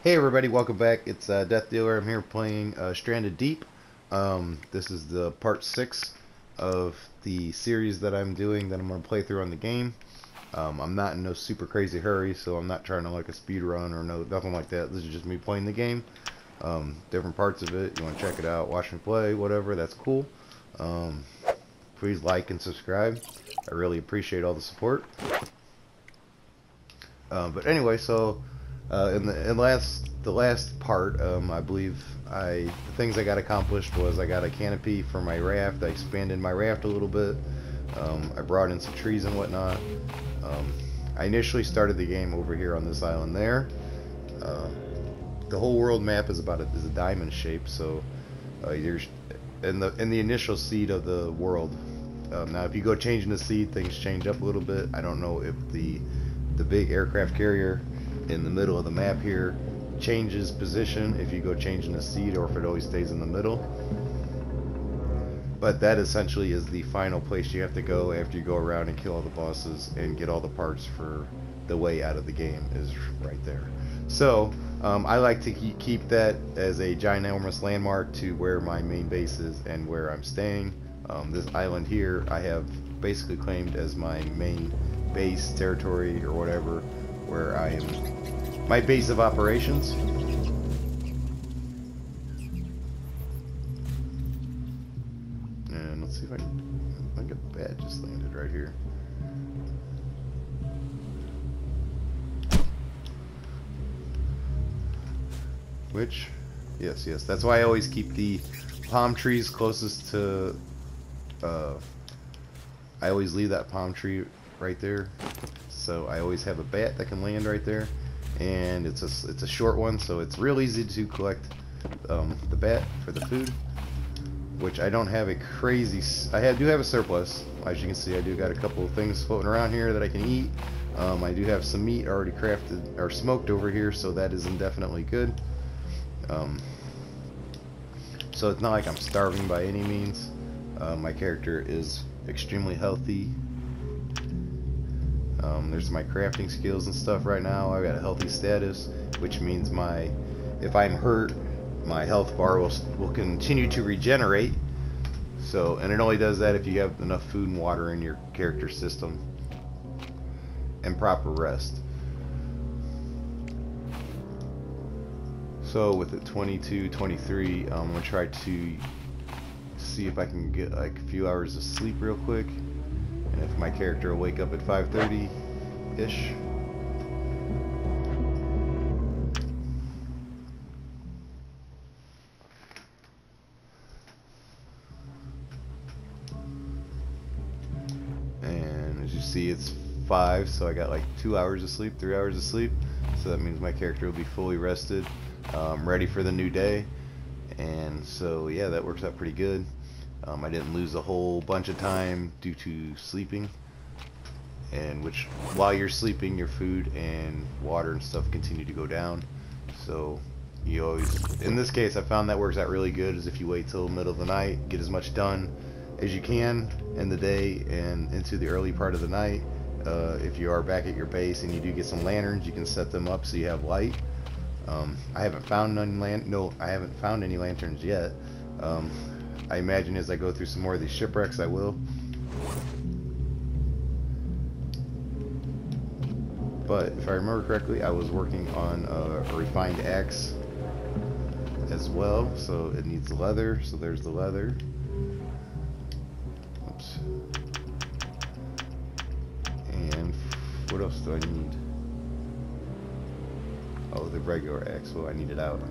Hey everybody, welcome back. It's Death Dealer. I'm here playing Stranded Deep. This is the part 6 of the series that I'm doing that I'm going to play through on the game. I'm not in no super crazy hurry, so I'm not trying to like a speed run or nothing like that. This is just me playing the game. Different parts of it. You want to check it out, watch me play, whatever, that's cool. Please like and subscribe. I really appreciate all the support. But anyway, so in the last part, I believe the things I got accomplished was I got a canopy for my raft. I expanded my raft a little bit. I brought in some trees and whatnot. I initially started the game over here on this island there. The whole world map is is a diamond shape, so you're in the initial seed of the world. Now, if you go changing the seed, things change up a little bit. I don't know if the big aircraft carrier in the middle of the map here changes position if you go changing the seed, or if it always stays in the middle. But that essentially is the final place you have to go after you go around and kill all the bosses and get all the parts for the way out of the game, is right there. So I like to keep that as a ginormous landmark to where my main base is and where I'm staying. This island here I have basically claimed as my main base territory, or whatever, where I am my base of operations. And let's see if I think a bat just landed right here. Which, yes, that's why I always keep the palm trees closest to I always leave that palm tree right there, so I always have a bat that can land right there, and it's a short one, so it's real easy to collect the bat for the food, which I don't have a crazy. I do have a surplus, as you can see. I do got a couple of things floating around here that I can eat. I do have some meat already crafted or smoked over here, so that is indefinitely good. So it's not like I'm starving by any means. My character is extremely healthy. There's my crafting skills and stuff right now. I've got a healthy status, which means if I'm hurt, my health bar will continue to regenerate. So, and it only does that if you have enough food and water in your character system and proper rest. So with it 22, 23, I'm gonna try to see if I can get like a few hours of sleep real quick, and if my character will wake up at 5:30 ish. And as you see, it's 5, so I got like 2 hours of sleep, 3 hours of sleep, so that means my character will be fully rested, ready for the new day. And so yeah, that works out pretty good. I didn't lose a whole bunch of time due to sleeping, and which while you're sleeping, your food and water and stuff continue to go down. So you always, in this case, I found that works out really good, is if you wait till the middle of the night, get as much done as you can in the day and into the early part of the night. If you are back at your base and you do get some lanterns, you can set them up so you have light. I haven't found I haven't found any lanterns yet. I imagine as I go through some more of these shipwrecks, I will. But if I remember correctly, I was working on a refined axe as well, so it needs leather. So there's the leather. Oops. And what else do I need? Oh, the regular axe. Well, I need it out.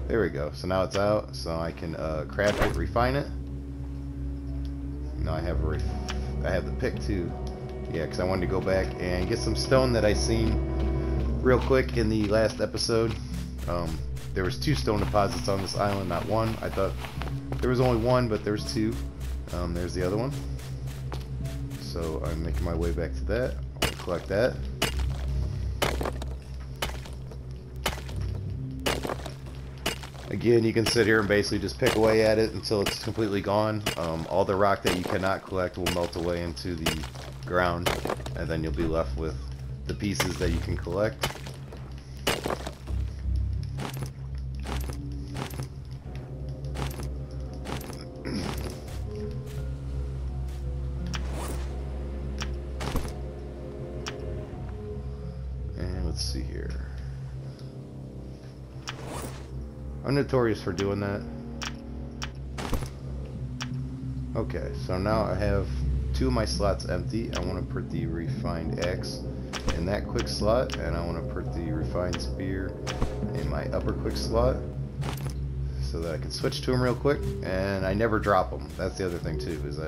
There we go. So now it's out, so I can craft it, refine it. Now I have the pick too. Yeah, because I wanted to go back and get some stone that I seen real quick in the last episode. There was 2 stone deposits on this island, not one. I thought there was only one, but there's 2. There's the other one. So I'm making my way back to that. I'll collect that. Again, you can sit here and basically just pick away at it until it's completely gone. All the rock that you cannot collect will melt away into the ground, and then you'll be left with the pieces that you can collect. here. I'm notorious for doing that. Okay, so now I have 2 of my slots empty. I want to put the refined axe in that quick slot, and I want to put the refined spear in my upper quick slot so that I can switch to them real quick, and I never drop them. That's the other thing too, is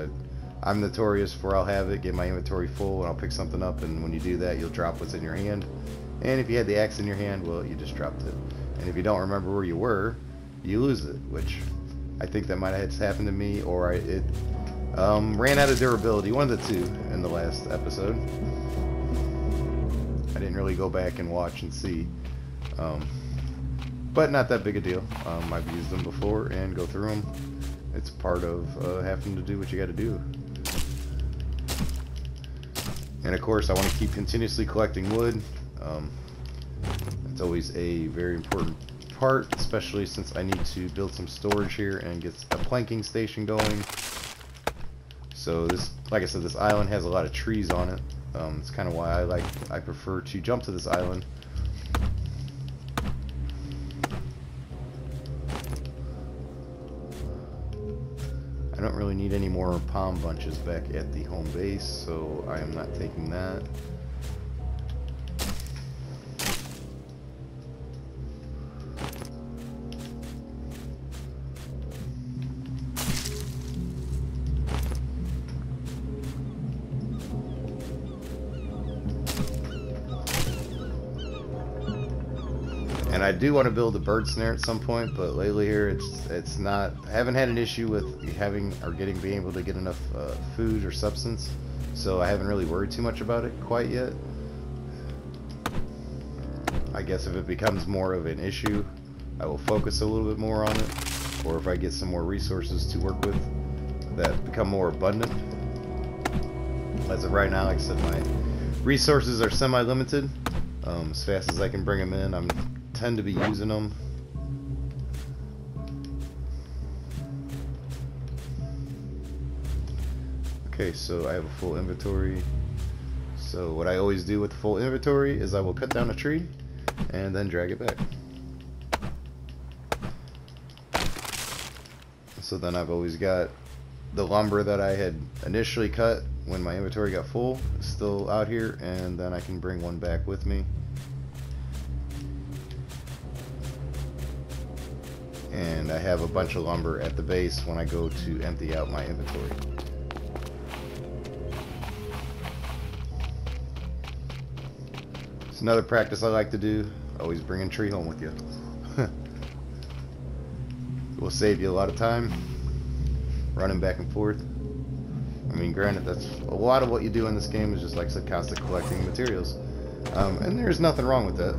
I'm notorious for I'll have it, get my inventory full, and I'll pick something up, and when you do that, you'll drop what's in your hand. And if you had the axe in your hand, well, you just dropped it. And if you don't remember where you were, you lose it, which I think that might have happened to me, or it ran out of durability, one of the two, in the last episode. I didn't really go back and watch and see, but not that big a deal. I've used them before and go through them. It's part of having to do what you got to do. And of course, I want to keep continuously collecting wood. It's always a very important part, especially since I need to build some storage here and get a planking station going. So this, like I said, this island has a lot of trees on it. It's kind of why I prefer to jump to this island. I don't really need any more palm bunches back at the home base, so I am not taking that. And I do want to build a bird snare at some point, but lately here it's not. I haven't had an issue with being able to get enough food or substance, so I haven't really worried too much about it quite yet. I guess if it becomes more of an issue, I will focus a little bit more on it, or if I get some more resources to work with that become more abundant. As of right now, like I said, my resources are semi-limited. As fast as I can bring them in, I tend to be using them. Okay, so I have a full inventory. So what I always do with the full inventory is I will cut down a tree and then drag it back. So then I've always got the lumber that I had initially cut when my inventory got full still out here, and then I can bring one back with me. And I have a bunch of lumber at the base when I go to empty out my inventory. It's another practice I like to do. Always bring a tree home with you. It will save you a lot of time running back and forth. I mean, granted, that's a lot of what you do in this game is just, like I said, constant collecting materials. And there's nothing wrong with that.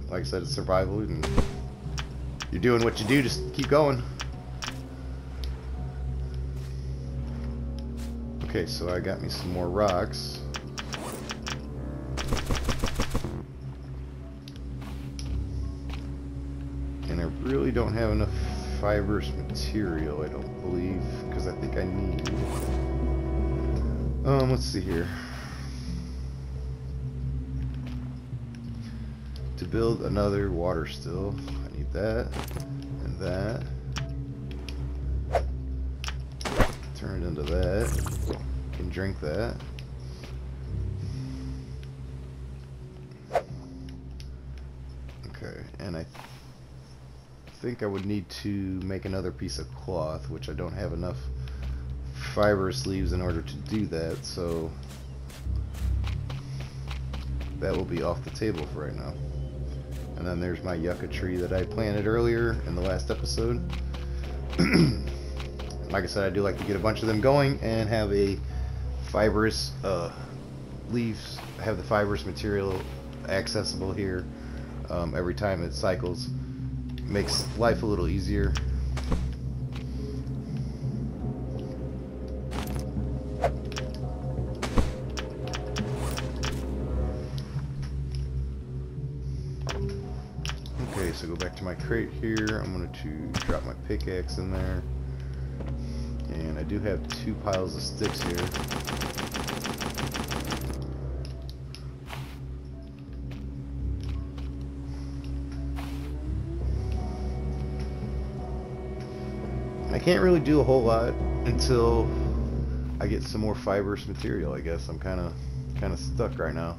Like I said, it's survival, and you're doing what you do, just keep going. Okay, so I got me some more rocks. And I really don't have enough fibrous material, I don't believe, because I think I need... let's see here. To build another water still, I need that and that. Turn it into that. Can drink that. Okay, and I think I would need to make another piece of cloth, which I don't have enough fibrous leaves in order to do that, so that will be off the table for right now. And then there's my yucca tree that I planted earlier in the last episode. Like I said, I do like to get a bunch of them going and have a fibrous leaves, have the fibrous material accessible here every time it cycles. Makes life a little easier. Okay, so go back to my crate here. I'm going to drop my pickaxe in there. And I do have 2 piles of sticks here. I can't really do a whole lot until I get some more fibrous material. I guess I'm kind of stuck right now.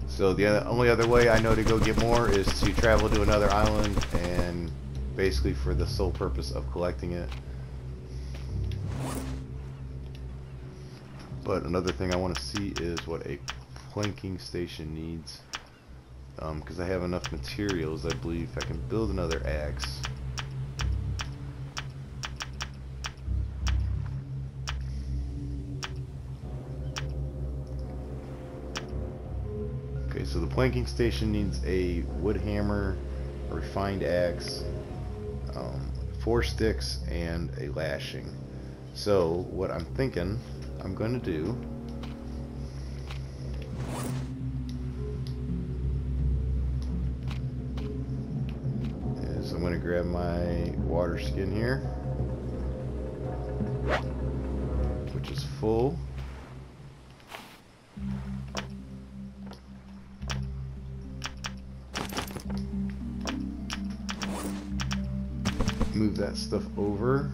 So the only other way I know to go get more is to travel to another island, and basically for the sole purpose of collecting it. But another thing I want to see is what a planking station needs, because I have enough materials. I believe I can build another axe. Okay, so the planking station needs a wood hammer, a refined axe, 4 sticks, and a lashing. So what I'm thinking I'm going to do is I'm going to grab my water skin here, which is full. Move that stuff over,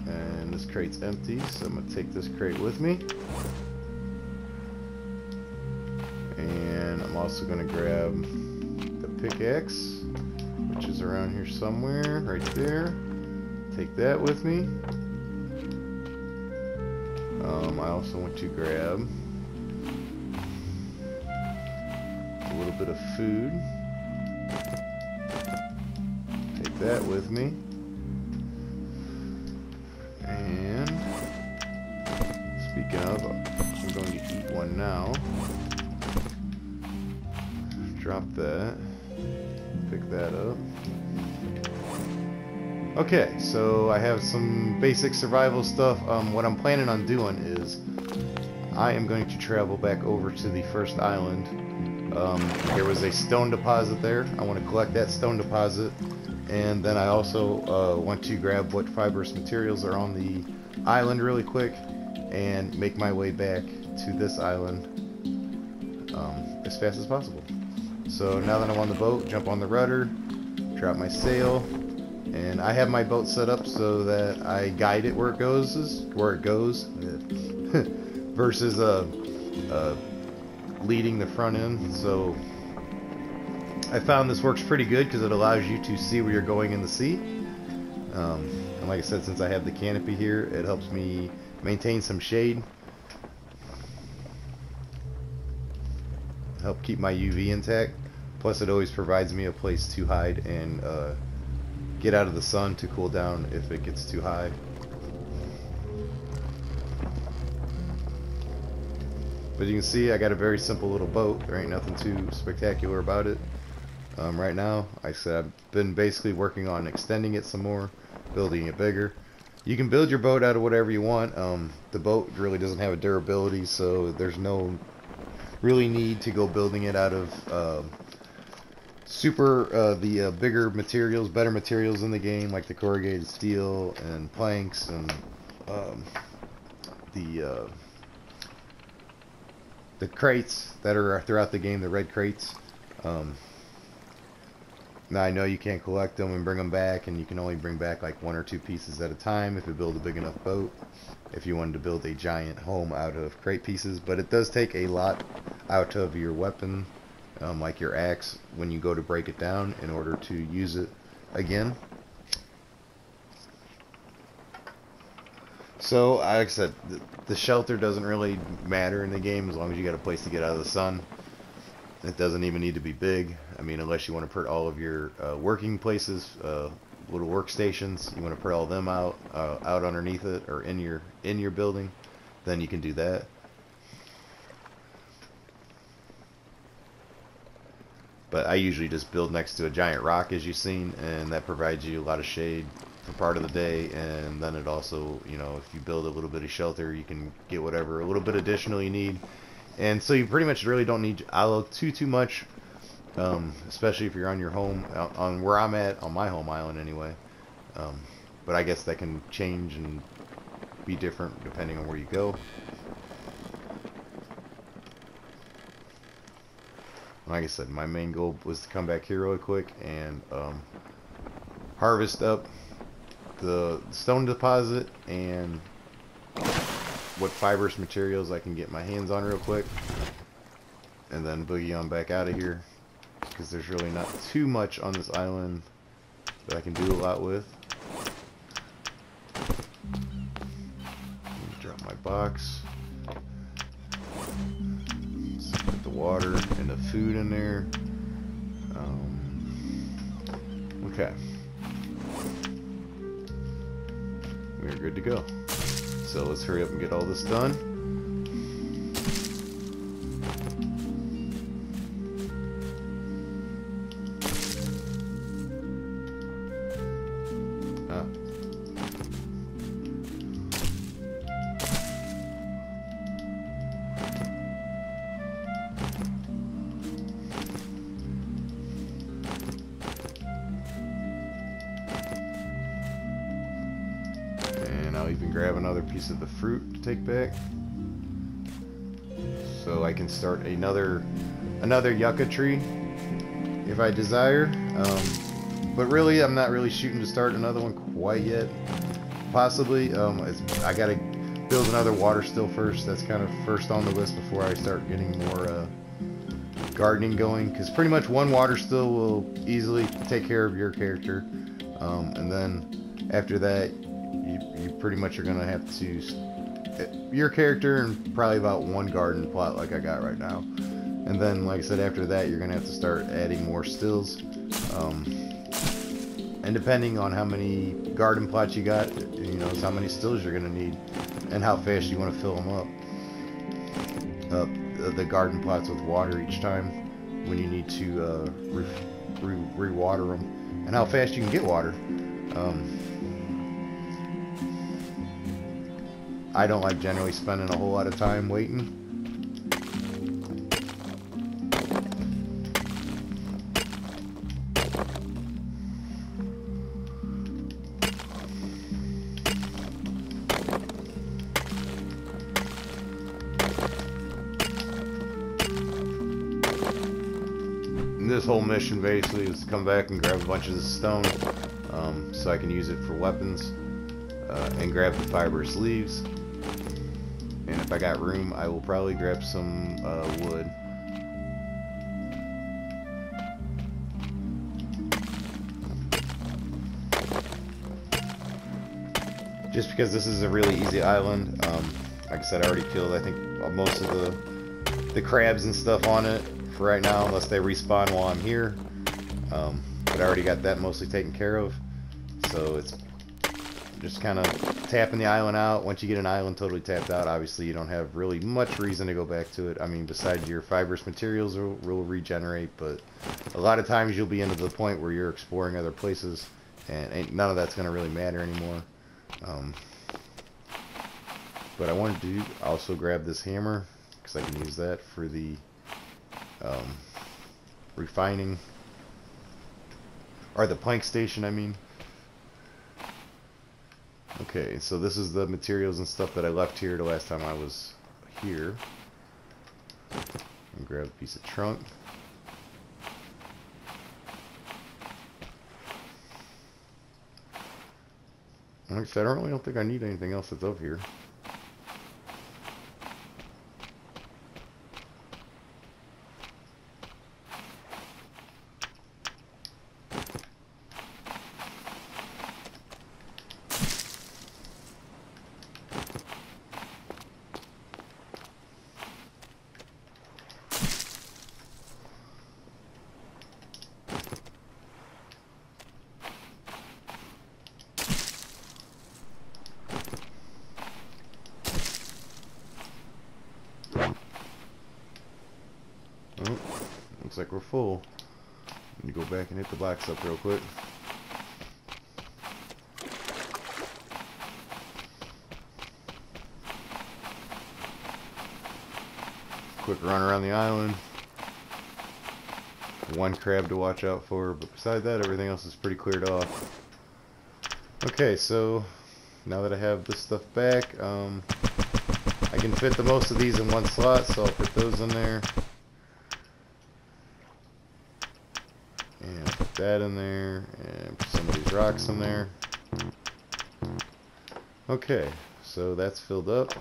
and this crate's empty, so I'm going to take this crate with me. And I'm also going to grab the pickaxe, which is around here somewhere, right there. Take that with me. I also want to grab a little bit of food. Take that with me. And speaking of, I'm going to eat one now. Drop that. Pick that up. Okay, so I have some basic survival stuff. What I'm planning on doing is I am going to travel back over to the first island. There was a stone deposit there. I want to collect that stone deposit. And then I also want to grab what fibrous materials are on the island really quick and make my way back to this island as fast as possible. So now that I'm on the boat, jump on the rudder, drop my sail, and I have my boat set up so that I guide it where it goes, versus leading the front end. So I found this works pretty good because it allows you to see where you're going in the sea. And like I said, since I have the canopy here, it helps me maintain some shade, help keep my UV intact. Plus it always provides me a place to hide and get out of the sun to cool down if it gets too high. But you can see I got a very simple little boat. There ain't nothing too spectacular about it. Right now, like I said, I've been basically working on extending it some more, building it bigger. You can build your boat out of whatever you want. The boat really doesn't have a durability, so there's no really need to go building it out of the bigger materials, better materials in the game, like the corrugated steel and planks and the crates that are throughout the game, the red crates. Now I know you can't collect them and bring them back, and you can only bring back like 1 or 2 pieces at a time if you build a big enough boat, if you wanted to build a giant home out of crate pieces. But it does take a lot out of your weapon, like your axe, when you go to break it down in order to use it again. So like I said, the shelter doesn't really matter in the game as long as you got a place to get out of the sun. It doesn't even need to be big. I mean, unless you want to put all of your working places, little workstations, you want to put all them out underneath it or in your building, then you can do that. But I usually just build next to a giant rock, as you've seen, and that provides you a lot of shade for part of the day. And then it also, you know, if you build a little bit of shelter, you can get whatever a little bit additional you need. And so you pretty much really don't need aloe too much, especially if you're on your home, on where I'm at, on my home island anyway. But I guess that can change and be different depending on where you go. Like I said, my main goal was to come back here really quick and harvest up the stone deposit and what fibrous materials I can get my hands on real quick, and then boogie on back out of here, because there's really not too much on this island that I can do a lot with. Drop my box. Let's put the water and the food in there. Okay. We're good to go. So let's hurry up and get all this done. I'll even grab another piece of the fruit to take back, so I can start another yucca tree if I desire. But really, I'm not really shooting to start another one quite yet. Possibly, I gotta build another water still first. That's kind of first on the list before I start getting more gardening going. Because pretty much one water still will easily take care of your character, and then after that, you pretty much are gonna have to your character and probably about one garden plot like I got right now. And then, like I said, after that, you're gonna have to start adding more stills. And depending on how many garden plots you got, you know, is how many stills you're gonna need, and how fast you want to fill them up. The garden plots with water each time when you need to re-water them, and how fast you can get water. I don't like generally spending a whole lot of time waiting. And this whole mission basically is to come back and grab a bunch of this stone, so I can use it for weapons, and grab the fibrous leaves. And if I got room, I will probably grab some wood. Just because this is a really easy island. Like I said, I already killed, I think, most of the crabs and stuff on it for right now, unless they respawn while I'm here. But I already got that mostly taken care of. So it's just kind of tapping the island out. Once you get an island totally tapped out, obviously you don't have really much reason to go back to it. I mean, besides your fibrous materials will regenerate, but a lot of times you'll be into the point where you're exploring other places, and none of that's going to really matter anymore. But I wanted to also grab this hammer, because I can use that for the refining, or the plank station, I mean. Okay, so this is the materials and stuff that I left here the last time I was here. And grab a piece of trunk. Like I said, I really don't think I need anything else that's over here. Oh, looks like we're full. Let me go back and hit the box up real quick. Quick run around the island. One crab to watch out for, but beside that, everything else is pretty cleared off. Okay, so now that I have this stuff back, I can fit the most of these in one slot, so I'll put those in there. And put that in there, and put some of these rocks in there. Okay, so that's filled up.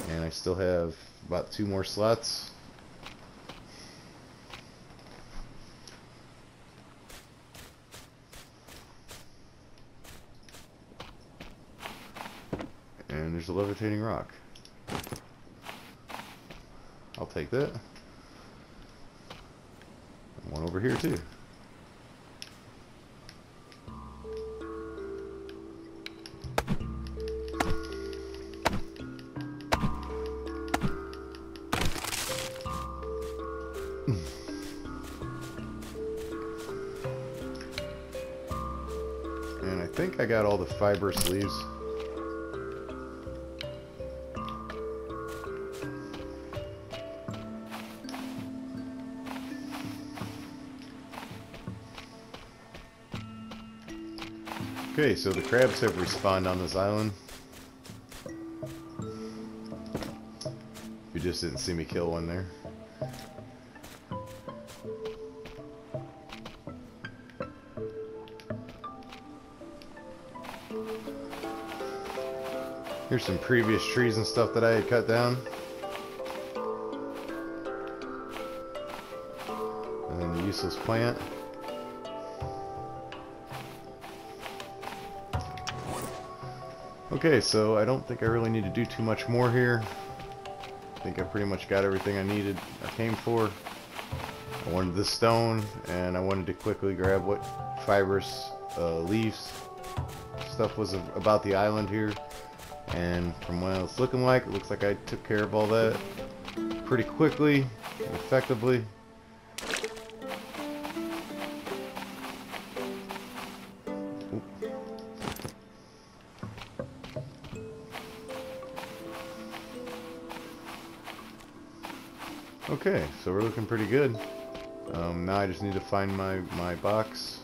And I still have about 2 more slots. And there's a levitating rock. I'll take that. And one over here too. And I think I got all the fibrous leaves. Okay, so the crabs have respawned on this island. You just didn't see me kill one there. Here's some previous trees and stuff that I had cut down. And then the useless plant. Okay, so I don't think I really need to do too much more here. I think I pretty much got everything I needed, I came for. I wanted this stone, and I wanted to quickly grab what fibrous leaves stuff was about the island here. And from what it's looking like, it looks like I took care of all that pretty quickly, effectively. Okay, so we're looking pretty good. Now I just need to find my box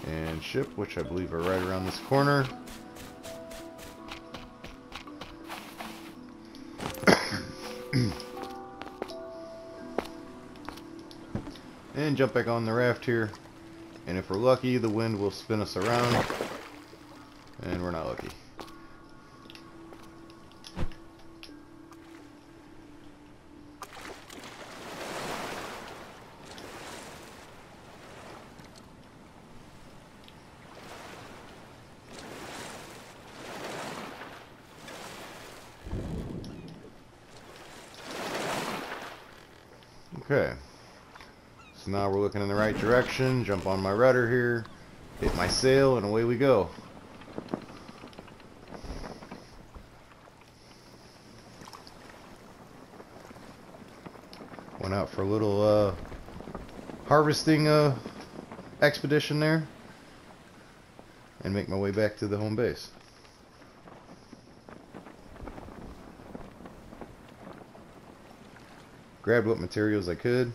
and ship, which I believe are right around this corner. And jump back on the raft here. And if we're lucky, the wind will spin us around. And we're not lucky. Okay, so now we're looking in the right direction. Jump on my rudder here, hit my sail, and away we go. Went out for a little harvesting expedition there, and make my way back to the home base. Grabbed what materials I could.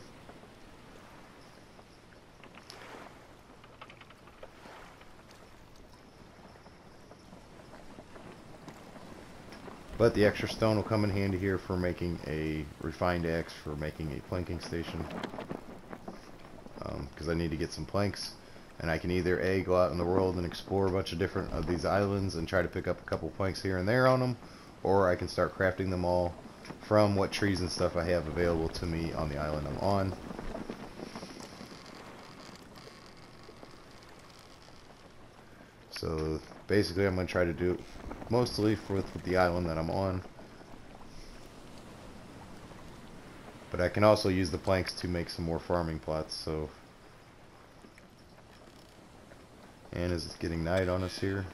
But the extra stone will come in handy here for making a refined axe, for making a planking station. Because I need to get some planks. And I can either A, go out in the world and explore a bunch of different of these islands and try to pick up a couple planks here and there on them. Or I can start crafting them all from what trees and stuff I have available to me on the island I'm on. So basically I'm going to try to do it mostly with the island that I'm on. But I can also use the planks to make some more farming plots. So, and as it's getting night on us here.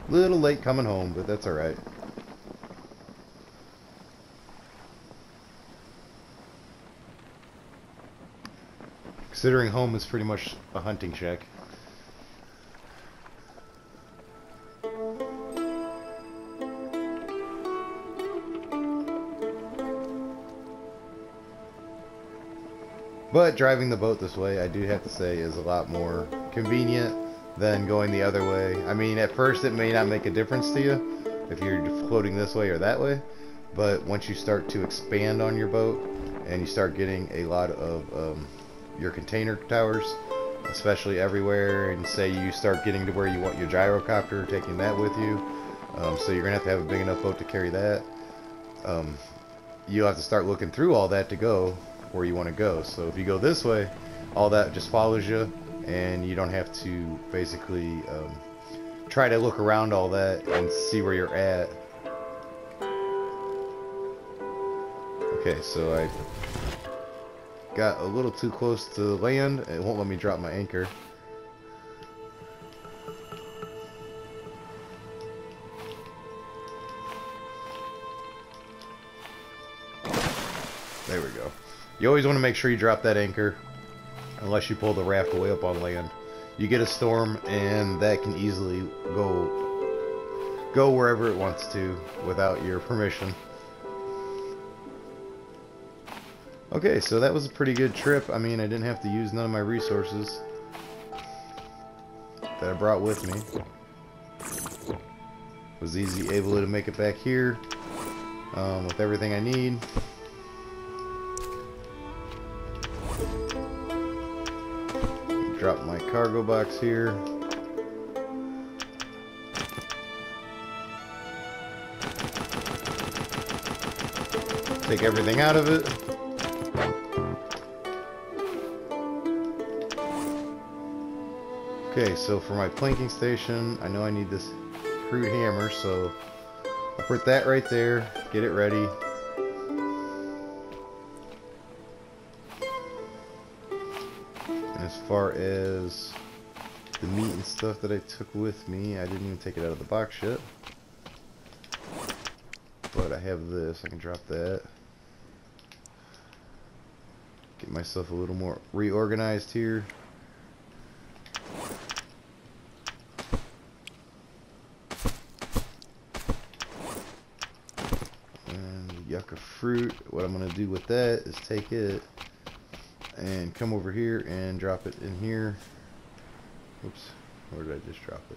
Little late coming home, but that's alright. Considering home is pretty much a hunting shack. But driving the boat this way, I do have to say, is a lot more convenient than going the other way. I mean, at first it may not make a difference to you if you're floating this way or that way, but once you start to expand on your boat and you start getting a lot of your container towers, especially everywhere, and say you start getting to where you want your gyrocopter, taking that with you, so you're gonna have a big enough boat to carry that. You'll have to start looking through all that to go where you want to go. So if you go this way, all that just follows you, and you don't have to basically try to look around all that and see where you're at. Okay, so I got a little too close to the land. It won't let me drop my anchor. There we go. You always want to make sure you drop that anchor unless you pull the raft way up on land. You get a storm and that can easily go wherever it wants to without your permission. Okay, so that was a pretty good trip. I mean, I didn't have to use none of my resources that I brought with me. Was able to make it back here with everything I need. Drop my cargo box here. Take everything out of it. Okay, so for my planking station, I know I need this crude hammer, so I'll put that right there, get it ready. And as far as the meat and stuff that I took with me, I didn't even take it out of the box yet. But I have this, I can drop that. Get myself a little more reorganized here. Yucca fruit. What I'm going to do with that is take it and come over here and drop it in here. Oops, where did I just drop it?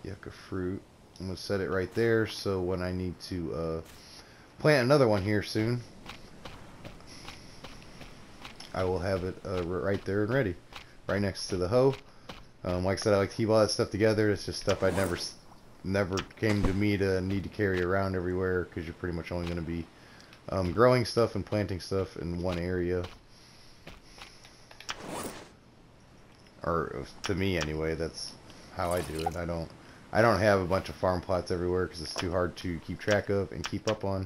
Yucca fruit. I'm going to set it right there, so when I need to plant another one here soon, I will have it right there and ready, right next to the hoe. Like I said, I like to keep all that stuff together. It's just stuff I'd never came to me to need to carry around everywhere, because you're pretty much only going to be growing stuff and planting stuff in one area, or to me anyway. That's how I do it. I don't have a bunch of farm plots everywhere because it's too hard to keep track of and keep up on.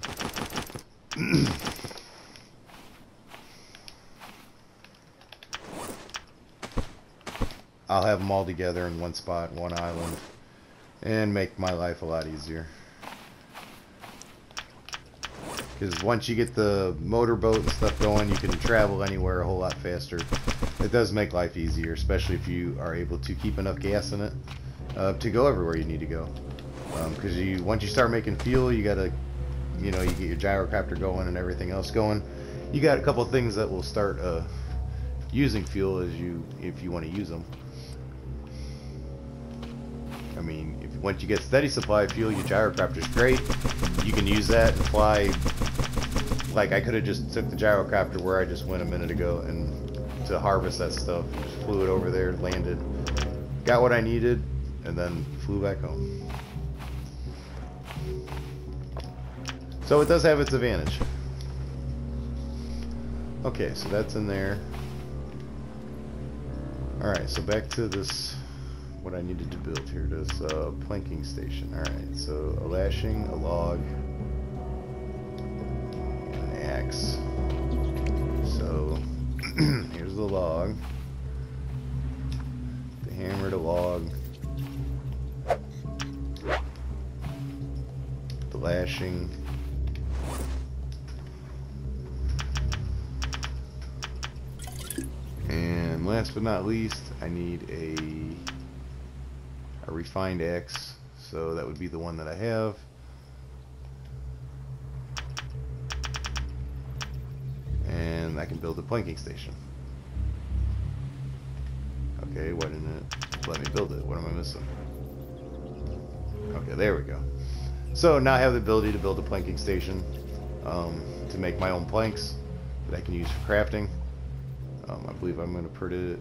I'll have them all together in one spot, one island, and make my life a lot easier. Because once you get the motorboat and stuff going, you can travel anywhere a whole lot faster. It does make life easier, especially if you are able to keep enough gas in it to go everywhere you need to go. Because once you start making fuel, you gotta, you get your gyrocopter going and everything else going. You got a couple of things that will start using fuel if you want to use them. I mean, once you get steady supply of fuel, your gyrocopter's great. You can use that and fly. Like, I could have just took the gyrocopter where I just went a minute ago and to harvest that stuff. Just flew it over there, landed, got what I needed, and then flew back home. So it does have its advantage. Okay, so that's in there. Alright, so back to this, what I needed to build here, this planking station. Alright, so a lashing, a log, and an axe. So here's the log, the hammer, the log, the lashing, and last but not least, I need a refined axe, so that would be the one that I have. I can build a planking station. Okay, why didn't it let me build it? What am I missing? Okay, there we go. So now I have the ability to build a planking station to make my own planks that I can use for crafting. I believe I'm going to put it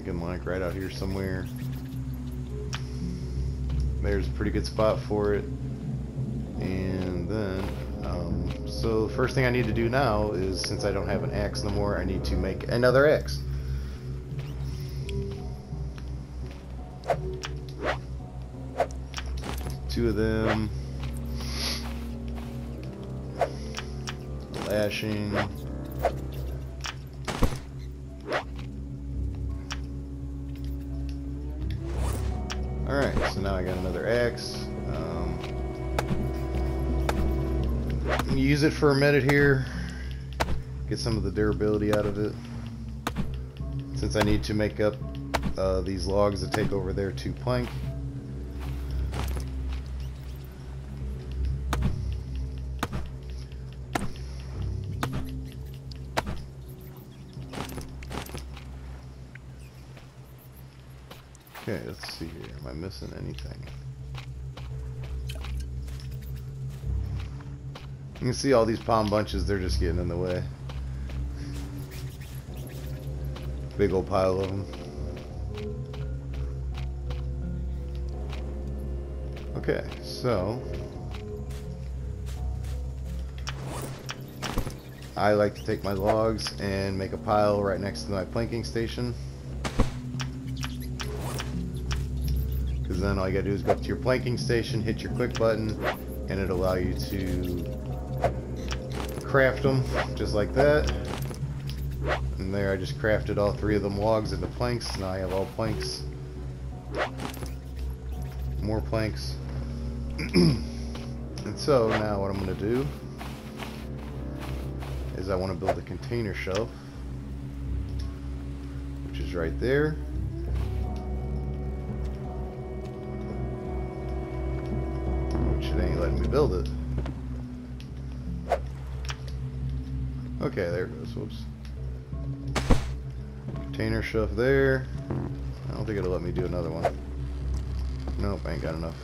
like right out here somewhere. There's a pretty good spot for it. And then so the first thing I need to do now is, since I don't have an axe no more, I need to make another axe. Two of them. Lashing. Alright, so now I got another axe. Use it for a minute here. Get some of the durability out of it. Since I need to make up these logs to take over there to plank. Okay, let's see here. Am I missing anything? You can see all these palm bunches, they're just getting in the way. Big old pile of them. Okay, so I like to take my logs and make a pile right next to my planking station. Because then all you gotta do is go up to your planking station, hit your click button, and it'll allow you to craft them just like that. And there I just crafted all three of them logs into planks. Now I have all planks. More planks. And so now what I'm going to do is I want to build a container shelf, which is right there. Which it ain't letting me build it. Okay, there it goes. Whoops. Container shelf there. I don't think it'll let me do another one. Nope, I ain't got enough.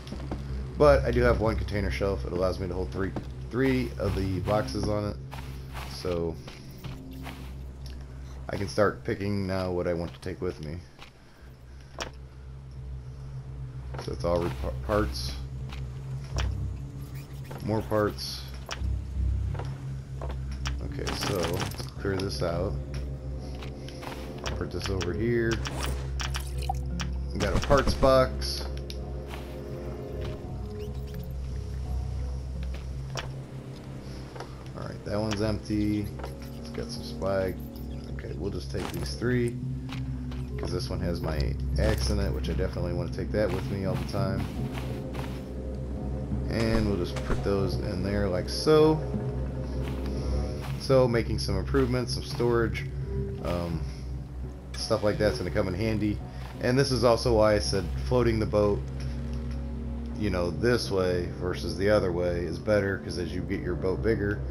But I do have one container shelf. It allows me to hold three of the boxes on it. So I can start picking now what I want to take with me. So it's all parts. More parts. Okay, so let's clear this out. Put this over here. We got a parts box. Alright, that one's empty. It's got some spike. Okay, we'll just take these three, because this one has my axe in it, which I definitely want to take that with me all the time. And we'll just put those in there like so. So making some improvements, some storage, stuff like that's going to come in handy. And this is also why I said floating the boat, you know, this way versus the other way is better, because as you get your boat bigger,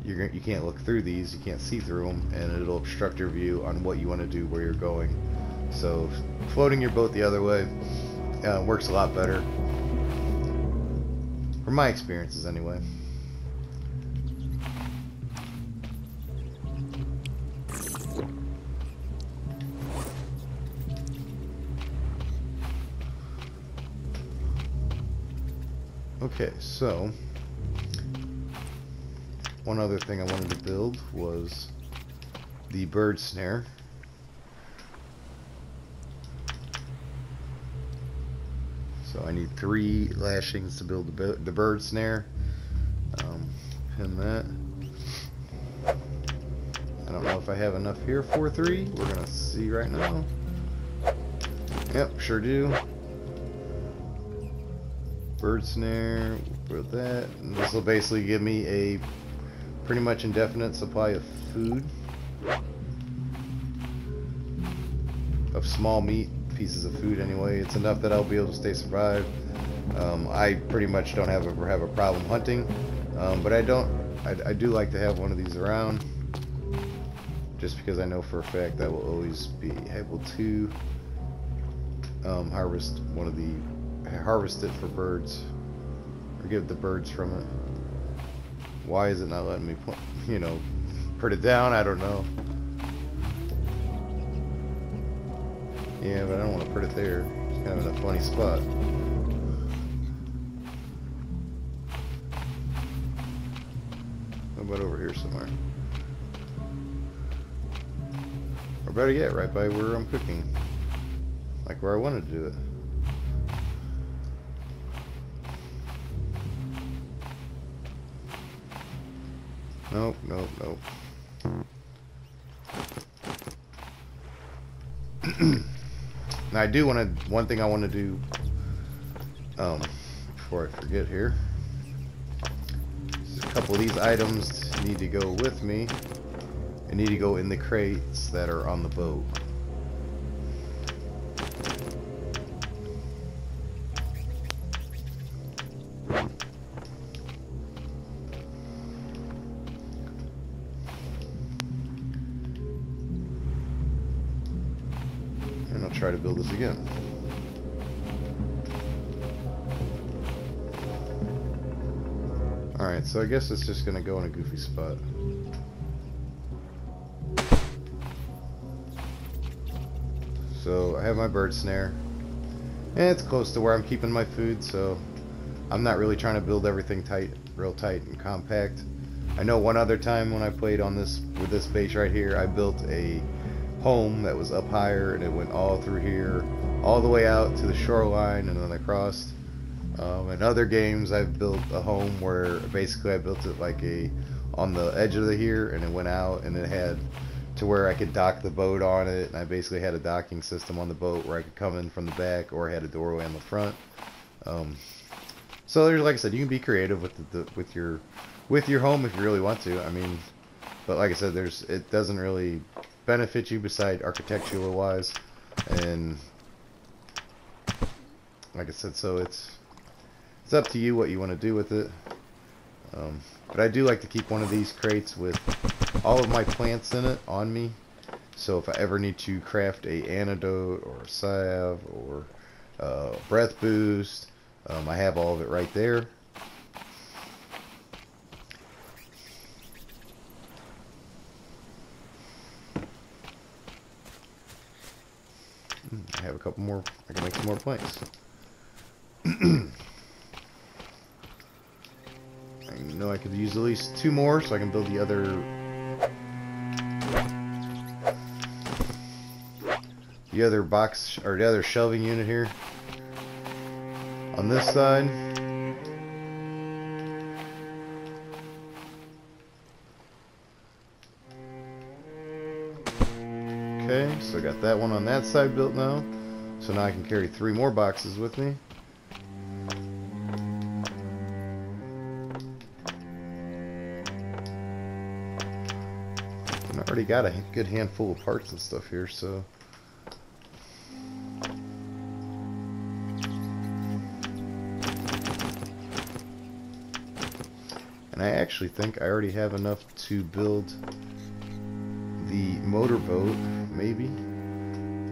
you can't look through these, you can't see through them, and it'll obstruct your view on what you want to do, where you're going. So floating your boat the other way works a lot better, from my experiences anyway. Okay, so one other thing I wanted to build was the bird snare. So I need 3 lashings to build the bird snare. Pin that. I don't know if I have enough here for 3. We're gonna see right now. Yep, sure do. Bird snare, we'll put that. And this will basically give me a pretty much indefinite supply of food. Of small meat, pieces of food anyway. It's enough that I'll be able to stay survive. I pretty much don't have a problem hunting, but I don't I do like to have one of these around, just because I know for a fact I will always be able to harvest it for birds, or give the birds from it. Why is it not letting me put it down? I don't know. Yeah, but I don't want to put it there. It's kind of in a funny spot. How about over here somewhere? Or better yet, right by where I'm cooking. Like where I wanted to do it. Nope, nope, nope. Now I do want to, one thing I want to do, before I forget here, a couple of these items need to go with me. They need to go in the crates that are on the boat. And I'll try to build this again. Alright, so I guess it's just going to go in a goofy spot. So I have my bird snare, and it's close to where I'm keeping my food, so I'm not really trying to build everything real tight and compact. I know one other time when I played on this with this base right here, I built a home that was up higher, and it went all through here, all the way out to the shoreline, and then I crossed. In other games, I've built a home where basically I built it like on the edge of here, and it went out, and it had to where I could dock the boat on it, and I basically had a docking system on the boat where I could come in from the back, or I had a doorway on the front. So there's, like I said, you can be creative with your home if you really want to. I mean, but like I said, it doesn't really benefit you beside architectural wise, and like I said, so it's up to you what you want to do with it. But I do like to keep one of these crates with all of my plants in it on me, so if I ever need to craft a antidote or a salve or breath boost, I have all of it right there. I have a couple more. I can make some more planks. I know I could use at least 2 more, so I can build the other box, or the other shelving unit here on this side. Okay, so I got that one on that side built now, so now I can carry 3 more boxes with me. And I already got a good handful of parts and stuff here, so and I actually think I already have enough to build the motorboat, maybe.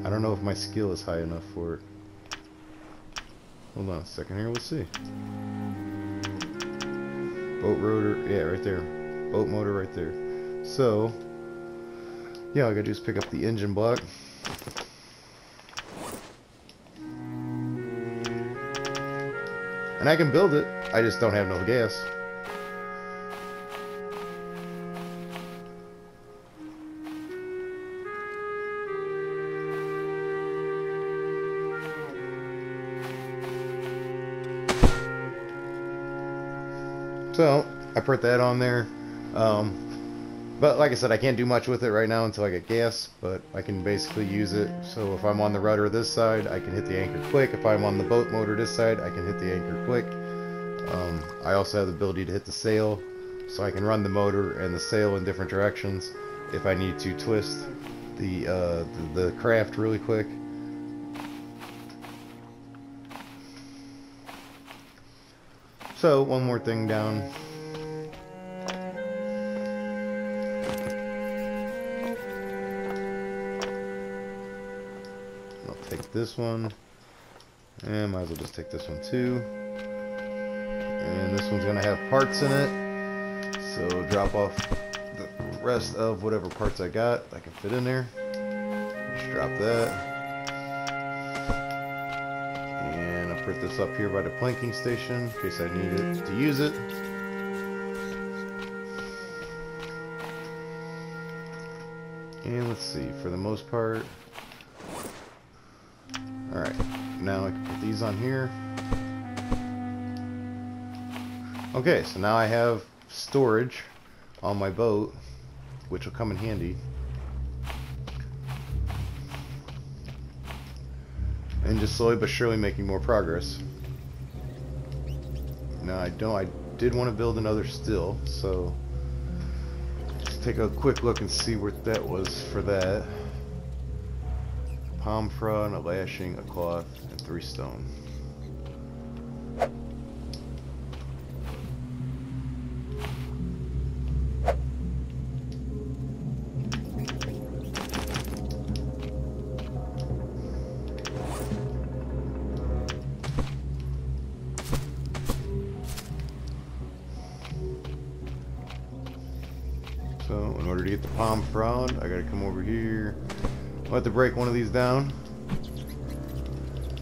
I don't know if my skill is high enough for it. Hold on a second here, let's see. Boat rotor, yeah, right there. Boat motor right there. So, yeah, all I gotta do is pick up the engine block. And I can build it, I just don't have no gas. So I put that on there, but like I said, I can't do much with it right now until I get gas, but I can basically use it. So if I'm on the rudder this side, I can hit the anchor quick. If I'm on the boat motor this side, I can hit the anchor quick. I also have the ability to hit the sail, so I can run the motor and the sail in different directions if I need to twist the craft really quick. So one more thing down. I'll take this one. And might as well just take this one too. And this one's gonna have parts in it. So drop off the rest of whatever parts I got I can fit in there. Just drop that. And I'll put this up here by the planking station in case I need it to use it. And let's see, for the most part. Alright, now I can put these on here. Okay, so now I have storage on my boat, which will come in handy. And just slowly but surely making more progress. Now I did want to build another still, so let's take a quick look and see what that was for that. Palm frond, a lashing, a cloth, and 3 stone. So, in order to get the palm frond, I gotta come over here. I'll have to break one of these down.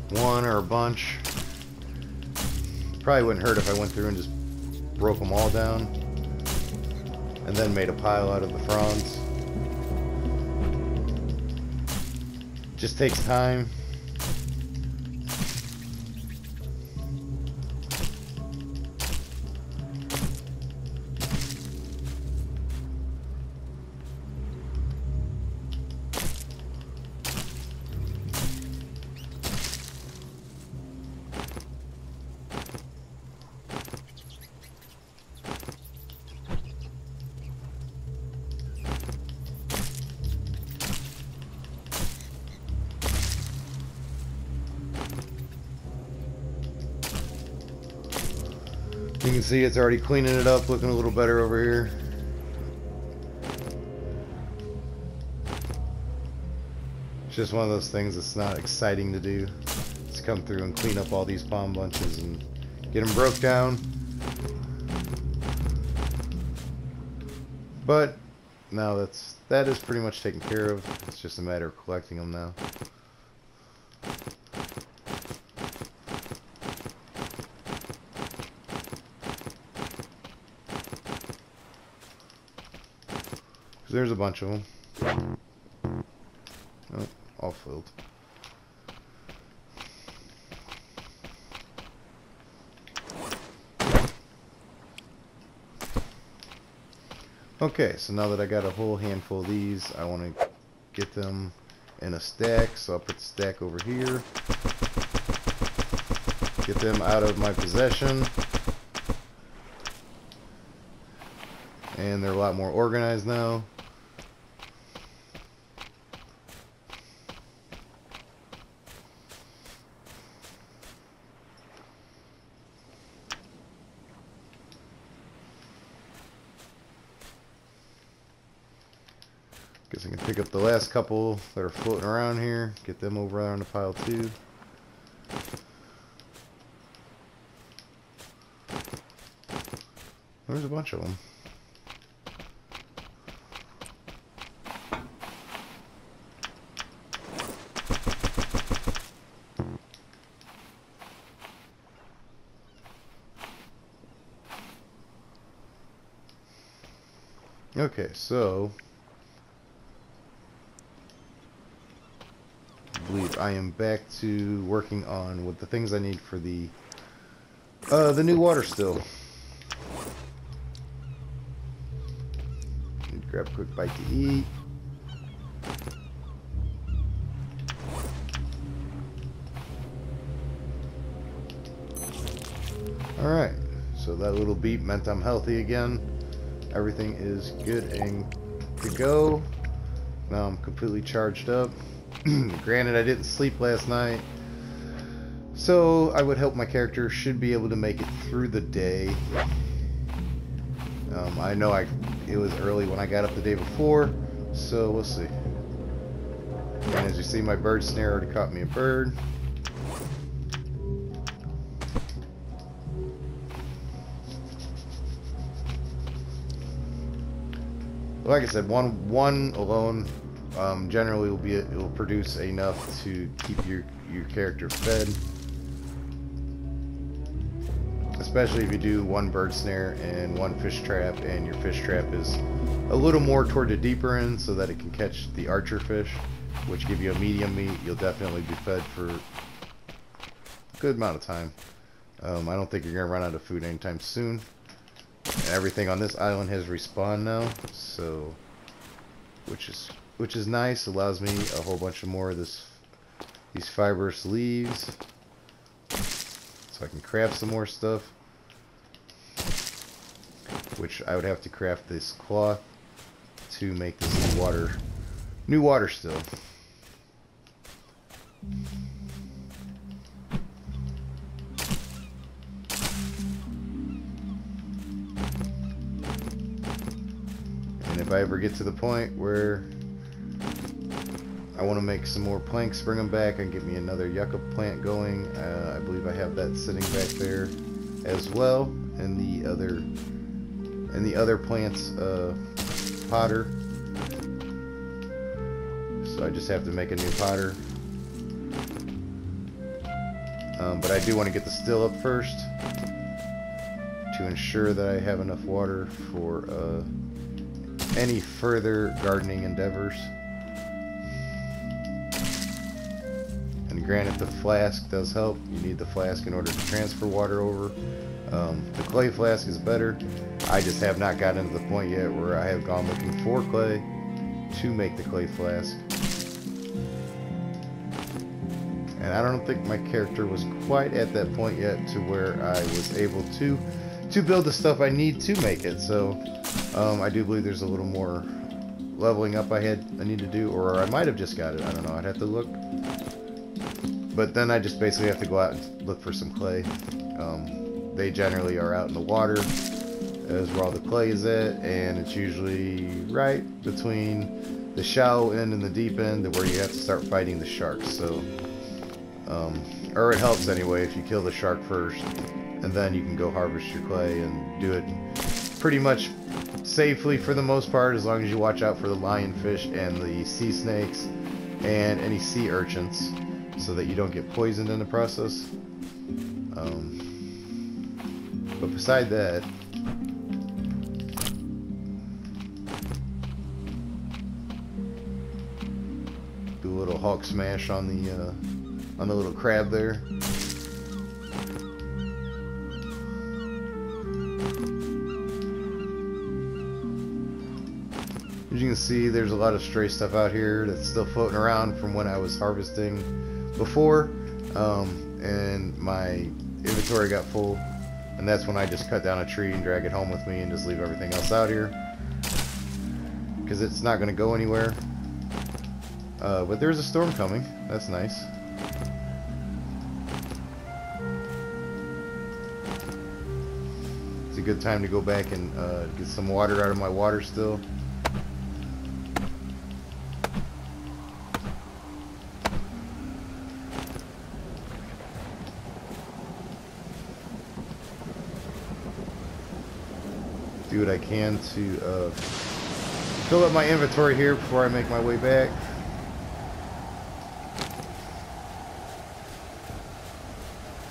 One or a bunch. Probably wouldn't hurt if I went through and just broke them all down. And then made a pile out of the fronds. Just takes time. You can see it's already cleaning it up, looking a little better over here. It's just one of those things that's not exciting to do. Just come through and clean up all these palm bunches and get them broke down. But now that is pretty much taken care of. It's just a matter of collecting them now. There's a bunch of them. Oh, all filled. Okay, so now that I got a whole handful of these, I want to get them in a stack. So I'll put the stack over here. Get them out of my possession. And they're a lot more organized now. Guess I can pick up the last couple that are floating around here, get them over on the pile too. There's a bunch of them. Okay, so I believe I am back to working on what the things I need for the new water still. Need to grab a quick bite to eat. Alright, so that little beep meant I'm healthy again. Everything is good and to go. Now I'm completely charged up. Granted, I didn't sleep last night, so I would hope my character should be able to make it through the day. I know it was early when I got up the day before, so we'll see. And as you see, my bird snare already caught me a bird. Like I said, one alone generally will produce enough to keep your character fed. Especially if you do one bird snare and one fish trap, and your fish trap is a little more toward the deeper end so that it can catch the archer fish, which give you a medium meat. You'll definitely be fed for a good amount of time. I don't think you're gonna run out of food anytime soon. Everything on this island has respawned now, so which is nice. Allows me a whole bunch of more of these fibrous leaves, so I can craft some more stuff. Which I would have to craft this cloth to make this new water still. And if I ever get to the point where I want to make some more planks, bring them back, and get me another yucca plant going. I believe I have that sitting back there as well, and the other plants potter. So I just have to make a new potter. But I do want to get the still up first to ensure that I have enough water for any further gardening endeavors. And granted, the flask does help. You need the flask in order to transfer water over. The clay flask is better. I just have not gotten to the point yet where I have gone looking for clay to make the clay flask. And I don't think my character was quite at that point yet to where I was able to build the stuff I need to make it. So I do believe there's a little more leveling up I need to do, or I might have just got it. I don't know. I'd have to look. But then I just basically have to go out and look for some clay. They generally are out in the water as where all the clay is at, and it's usually right between the shallow end and the deep end where you have to start fighting the sharks. So or it helps anyway if you kill the shark first, and then you can go harvest your clay and do it pretty much safely for the most part, as long as you watch out for the lionfish and the sea snakes and any sea urchins so that you don't get poisoned in the process. But beside that, do a little Hulk smash on the little crab there. As you can see, there's a lot of stray stuff out here that's still floating around from when I was harvesting before, and my inventory got full, and that's when I just cut down a tree and drag it home with me and just leave everything else out here because it's not going to go anywhere. But there's a storm coming. That's nice. It's a good time to go back and get some water out of my water still. Do what I can to fill up my inventory here before I make my way back.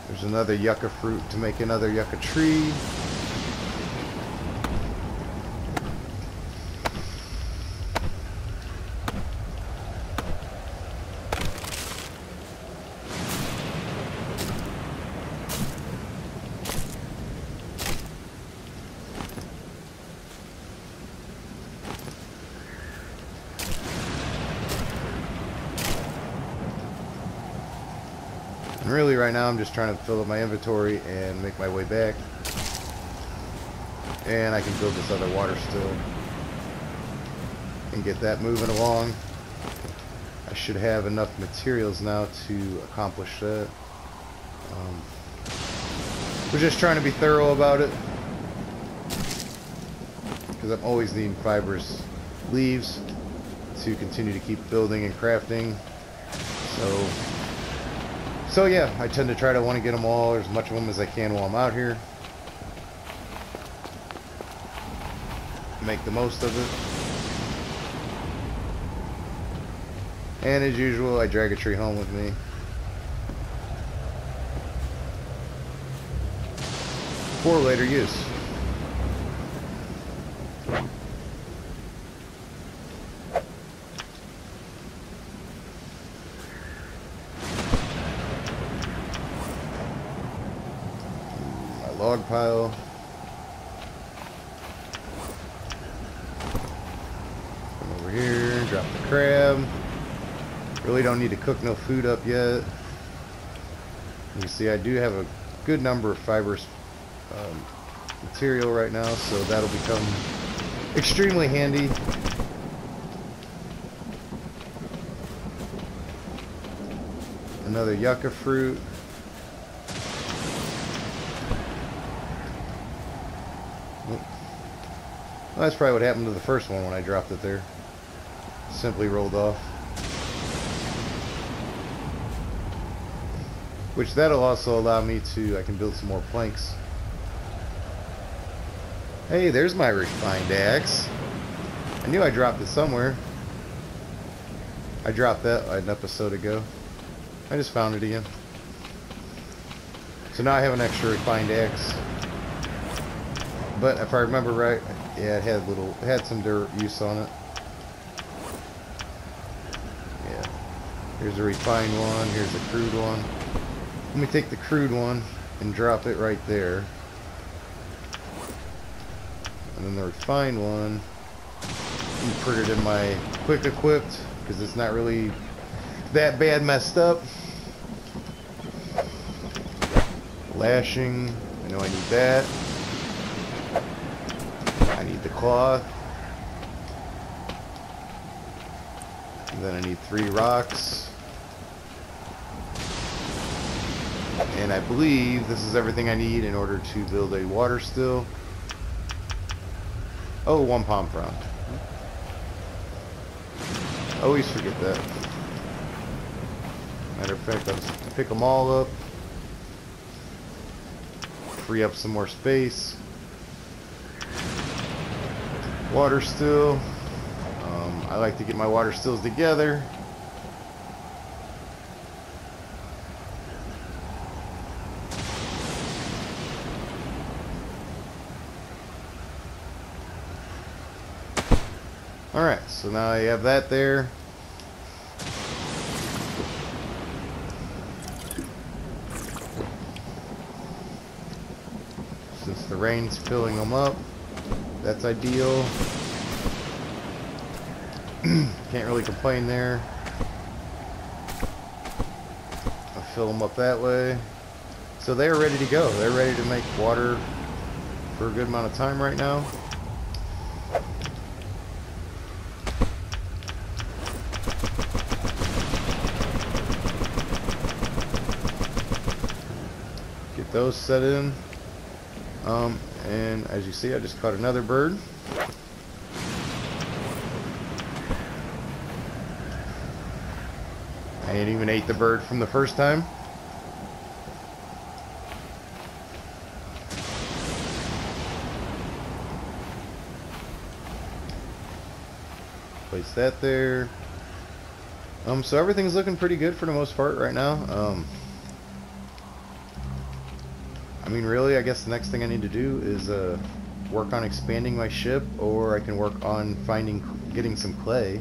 There's another yucca fruit to make another yucca tree. And really right now I'm just trying to fill up my inventory and make my way back. And I can build this other water still and get that moving along. I should have enough materials now to accomplish that. We're just trying to be thorough about it because I'm always needing fibrous leaves to continue to keep building and crafting. So yeah, I tend to try to want to get them all, or as much of them as I can while I'm out here. Make the most of it. And as usual, I drag a tree home with me. For later use. My log pile. Come over here, drop the crab. Really don't need to cook no food up yet. You see, I do have a good number of fibrous material right now, so that'll become extremely handy. Another yucca fruit. Well, that's probably what happened to the first one when I dropped it there. Simply rolled off. Which that'll also allow me to, I can build some more planks. Hey, there's my refined axe. I knew I dropped it somewhere. I dropped that an episode ago. I just found it again. So now I have an extra refined axe. But if I remember right, yeah, it had some dirt use on it. Yeah. Here's a refined one, here's a crude one. Let me take the crude one and drop it right there. And then the refined one, you put it in my quick equipped, because it's not really that bad messed up. Lashing, I know I need that. I need the cloth. And then I need 3 rocks. And I believe this is everything I need in order to build a water still. Oh, 1 palm frond. Always forget that. Matter of fact, I'll just pick them all up. Free up some more space. Water still. I like to get my water stills together. Alright, so now I have that there. Since the rain's filling them up, that's ideal. Can't really complain there. I'll fill them up that way. So they're ready to go. They're ready to make water for a good amount of time right now. Those set in, and as you see, I just caught another bird. I ain't even ate the bird from the first time. Place that there. So everything's looking pretty good for the most part right now. I mean, really, I guess the next thing I need to do is work on expanding my ship, or I can work on getting some clay.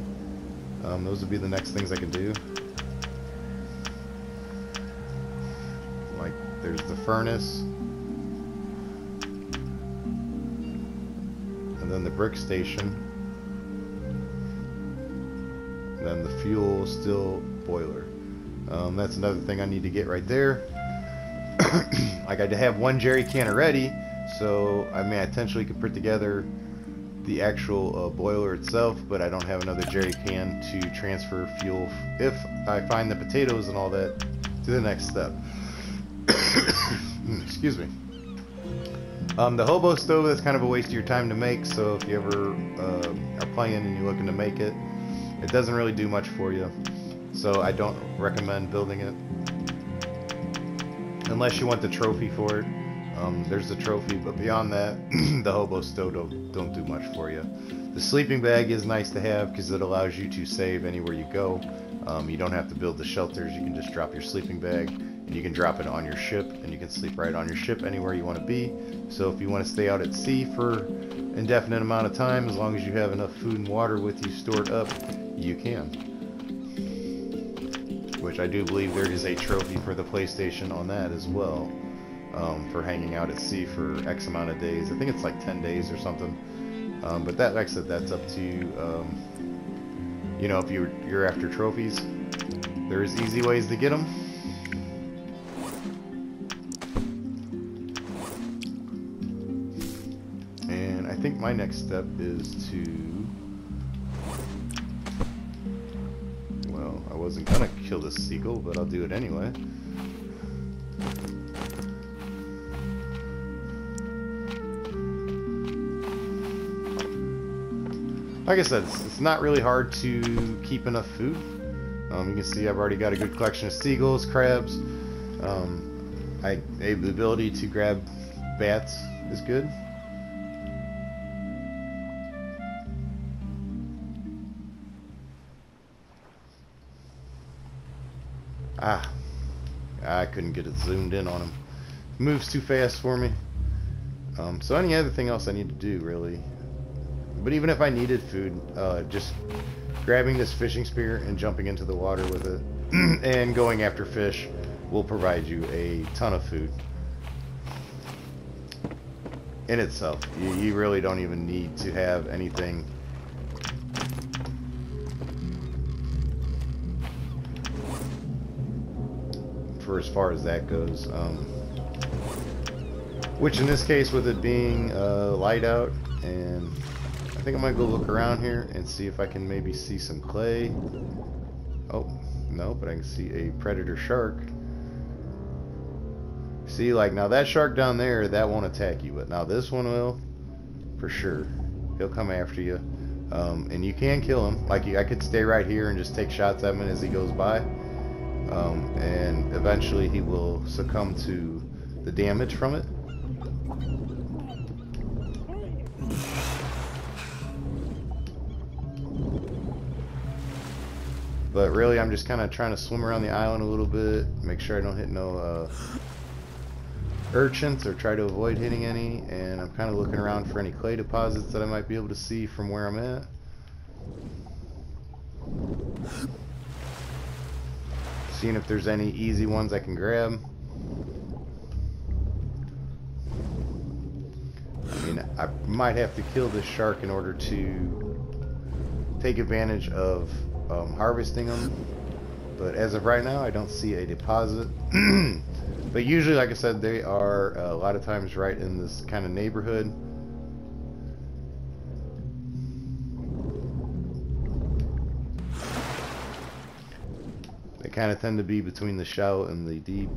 Those would be the next things I can do. Like, there's the furnace, and then the brick station, and then the fuel still boiler. That's another thing I need to get right there. Like, I have 1 jerry can already, so I mean, I potentially could put together the actual boiler itself, but I don't have another jerry can to transfer fuel if I find the potatoes and all that to the next step. Excuse me. The hobo stove, that's kind of a waste of your time to make, so if you ever are playing and you're looking to make it, it doesn't really do much for you. So I don't recommend building it unless you want the trophy for it. There's the trophy, but beyond that, the hobo stove don't do much for you. The sleeping bag is nice to have because it allows you to save anywhere you go. You don't have to build the shelters. You can just drop your sleeping bag and you can drop it on your ship, and you can sleep right on your ship anywhere you want to be. So if you want to stay out at sea for an indefinite amount of time, as long as you have enough food and water with you stored up, you can. Which I do believe there is a trophy for the PlayStation on that as well, for hanging out at sea for X amount of days. I think it's like 10 days or something. But that, like I said, that's up to you. You know, if you're after trophies, there's easy ways to get them. And I think my next step is to, well, I wasn't gonna kill this seagull, but I'll do it anyway. Like I said, it's not really hard to keep enough food. You can see I've already got a good collection of seagulls, crabs. The ability to grab bats is good. I couldn't get it zoomed in on him. Moves too fast for me. So any other thing else I need to do, really. But even if I needed food, just grabbing this fishing spear and jumping into the water with it and going after fish will provide you a ton of food in itself. You really don't even need to have anything for as far as that goes. Which in this case, with it being light out, and I think I might go look around here and see if I can maybe see some clay. Oh, no, but I can see a predator shark. See, like, now that shark down there, that won't attack you, but now this one will, for sure. He'll come after you. And you can kill him. Like, I could stay right here and just take shots at him as he goes by. And eventually he will succumb to the damage from it. But really, I'm just kind of trying to swim around the island a little bit, make sure I don't hit no urchins or try to avoid hitting any. And I'm kind of looking around for any clay deposits that I might be able to see from where I'm at. Seeing if there's any easy ones I can grab. I mean, I might have to kill this shark in order to take advantage of harvesting them, but as of right now I don't see a deposit. But usually, like I said, they are a lot of times right in this kind of neighborhood. They kind of tend to be between the shallow and the deep,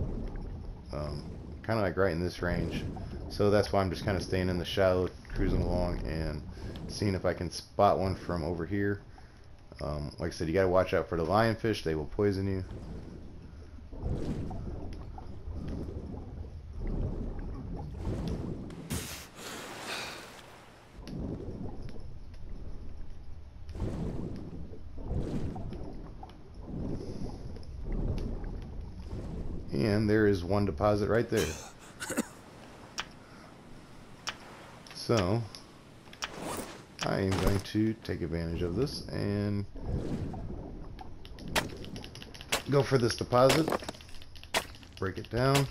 kind of like right in this range. So that's why I'm just kind of staying in the shallow, cruising along and seeing if I can spot one from over here. Like I said, you got to watch out for the lionfish. They will poison you. And there is one deposit right there. So I am going to take advantage of this and go for this deposit, break it down.